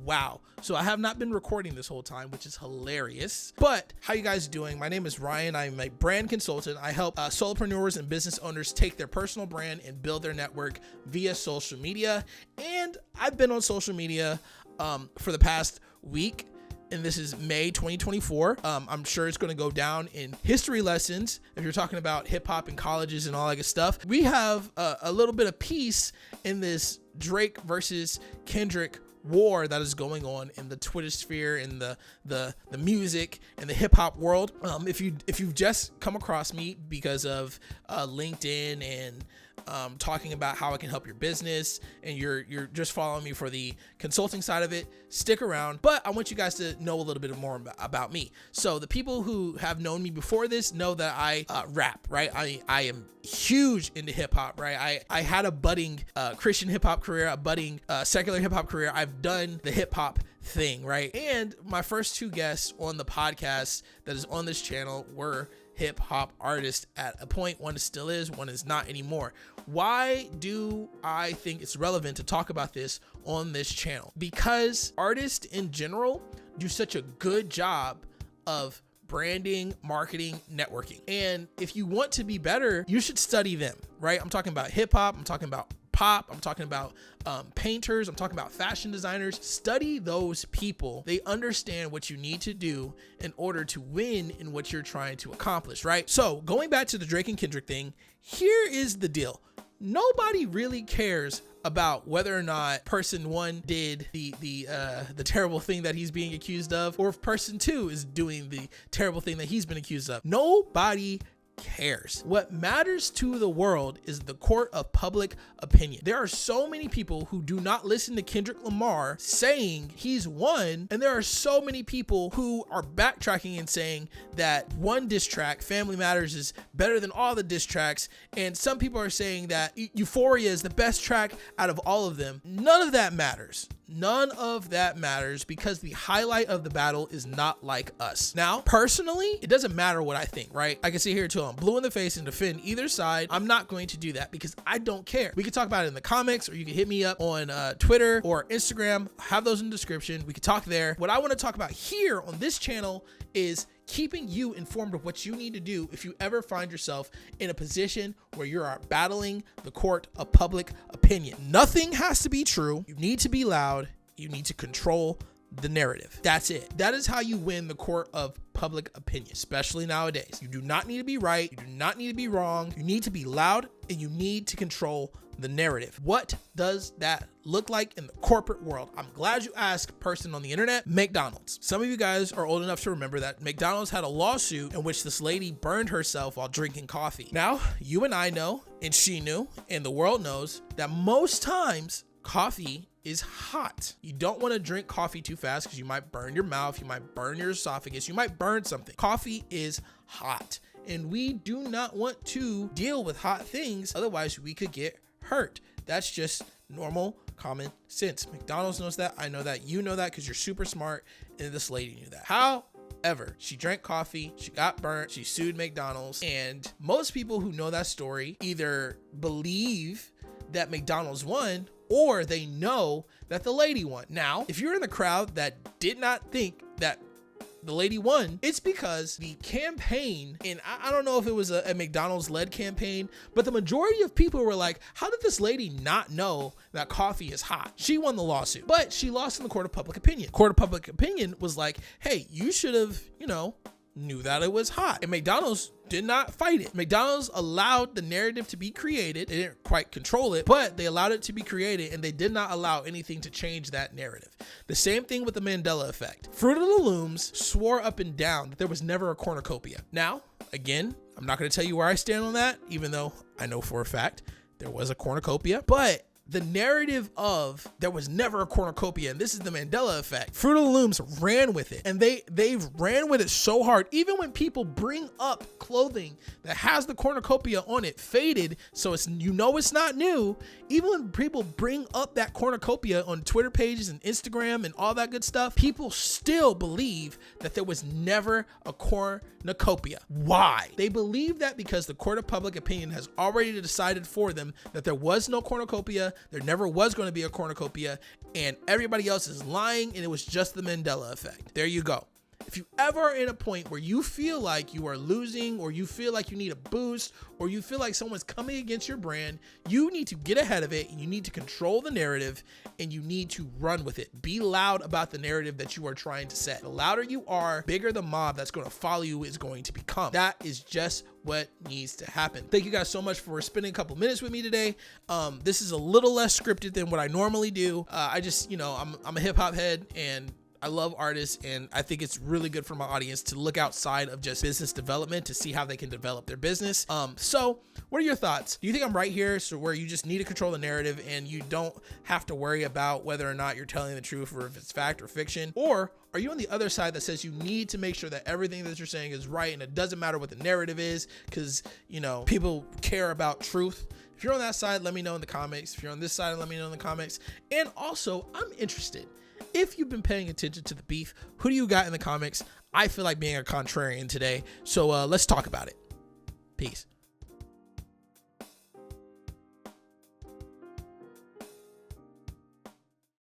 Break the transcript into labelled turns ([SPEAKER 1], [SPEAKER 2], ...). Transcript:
[SPEAKER 1] wow. So I have not been recording this whole time, which is hilarious. But how you guys doing? My name is Ryan. I'm a brand consultant. I help solopreneurs and business owners take their personal brand and build their network via social media. And I've been on social media for the past week. And this is May 2024. I'm sure it's going to go down in history lessons if you're talking about hip hop in colleges and all that good stuff. We have a little bit of peace in this Drake versus Kendrick war that is going on in the Twitter sphere, in the music and the hip hop world. If you've just come across me because of LinkedIn and talking about how I can help your business, and you're just following me for the consulting side of it, stick around. But I want you guys to know a little bit more about me. So the people who have known me before this know that I rap, right? I am huge into hip hop, right? I had a budding Christian hip hop career, a budding secular hip hop career. I've done the hip hop thing, right? And my first two guests on the podcast that is on this channel were hip hop artists at a point. One still is, one is not anymore. Why do I think it's relevant to talk about this on this channel? Because artists in general do such a good job of branding, marketing, networking. And if you want to be better, you should study them, right? I'm talking about hip hop. I'm talking about pop. I'm talking about painters. I'm talking about fashion designers. Study those people. They understand what you need to do in order to win in what you're trying to accomplish, right? So going back to the Drake and Kendrick thing, here is the deal. Nobody really cares about whether or not person one did the terrible thing that he's being accused of, or if person two is doing the terrible thing that he's been accused of. Nobody cares. What matters to the world is the court of public opinion. There are so many people who do not listen to Kendrick Lamar saying he's won, and there are so many people who are backtracking and saying that one diss track, Family Matters, is better than all the diss tracks, and some people are saying that Euphoria is the best track out of all of them. None of that matters. None of that matters, because the highlight of the battle is not like us. Now, personally, it doesn't matter what I think, right? I can sit here till I'm blue in the face and defend either side. I'm not going to do that because I don't care. We can talk about it in the comics, or you can hit me up on Twitter or Instagram. Have those in the description. We can talk there. What I want to talk about here on this channel is keeping you informed of what you need to do if you ever find yourself in a position where you are battling the court of public opinion. Nothing has to be true. You need to be loud. You need to control the narrative. That's it. That is how you win the court of public opinion, especially nowadays. You do not need to be right. You do not need to be wrong. You need to be loud, and you need to control the narrative. What does that look like in the corporate world? I'm glad you asked, person on the internet. McDonald's. Some of you guys are old enough to remember that McDonald's had a lawsuit in which this lady burned herself while drinking coffee. Now, you and I know, and she knew, and the world knows that most times coffee is hot. You don't want to drink coffee too fast because you might burn your mouth, you might burn your esophagus, you might burn something. Coffee is hot, and we do not want to deal with hot things, otherwise we could get hurt. That's just normal common sense. McDonald's knows that. I know that. You know that because you're super smart, and this lady knew that. However, she drank coffee, she got burnt, she sued McDonald's, and most people who know that story either believe that McDonald's won, or they know that the lady won. Now, if you're in the crowd that did not think that the lady won, it's because the campaign, and I don't know if it was a McDonald's led campaign, but the majority of people were like, how did this lady not know that coffee is hot? She won the lawsuit, but she lost in the court of public opinion. Court of public opinion was like, hey, you should have, knew that it was hot. And McDonald's did not fight it. McDonald's allowed the narrative to be created. They didn't quite control it, but they allowed it to be created, and they did not allow anything to change that narrative. The same thing with the Mandela effect. Fruit of the Looms swore up and down that there was never a cornucopia. Now, again, I'm not going to tell you where I stand on that, even though I know for a fact there was a cornucopia, but the narrative of there was never a cornucopia, and this is the Mandela effect. Fruit of the Looms ran with it, and they ran with it so hard. Even when people bring up clothing that has the cornucopia on it, faded, so it's it's not new. Even when people bring up that cornucopia on Twitter pages and Instagram and all that good stuff, people still believe that there was never a cornucopia. Why? They believe that because the court of public opinion has already decided for them that there was no cornucopia, there never was going to be a cornucopia, and everybody else is lying, and it was just the Mandela effect. There you go. If you ever are in a point where you feel like you are losing, or you feel like you need a boost, or you feel like someone's coming against your brand, you need to get ahead of it, and you need to control the narrative, and you need to run with it. Be loud about the narrative that you are trying to set. The louder you are, bigger the mob that's going to follow you is going to become. That is just what needs to happen. Thank you guys so much for spending a couple minutes with me today. This is a little less scripted than what I normally do. I just, I'm a hip hop head, and I love artists, and I think it's really good for my audience to look outside of just business development to see how they can develop their business. So what are your thoughts? Do you think I'm right here, so where you just need to control the narrative and you don't have to worry about whether or not you're telling the truth or if it's fact or fiction? Or are you on the other side that says you need to make sure that everything that you're saying is right, and it doesn't matter what the narrative is because, people care about truth? If you're on that side, let me know in the comments. If you're on this side, let me know in the comments. And also, I'm interested. If you've been paying attention to the beef, who do you got in the comics? I feel like being a contrarian today, so let's talk about it. Peace.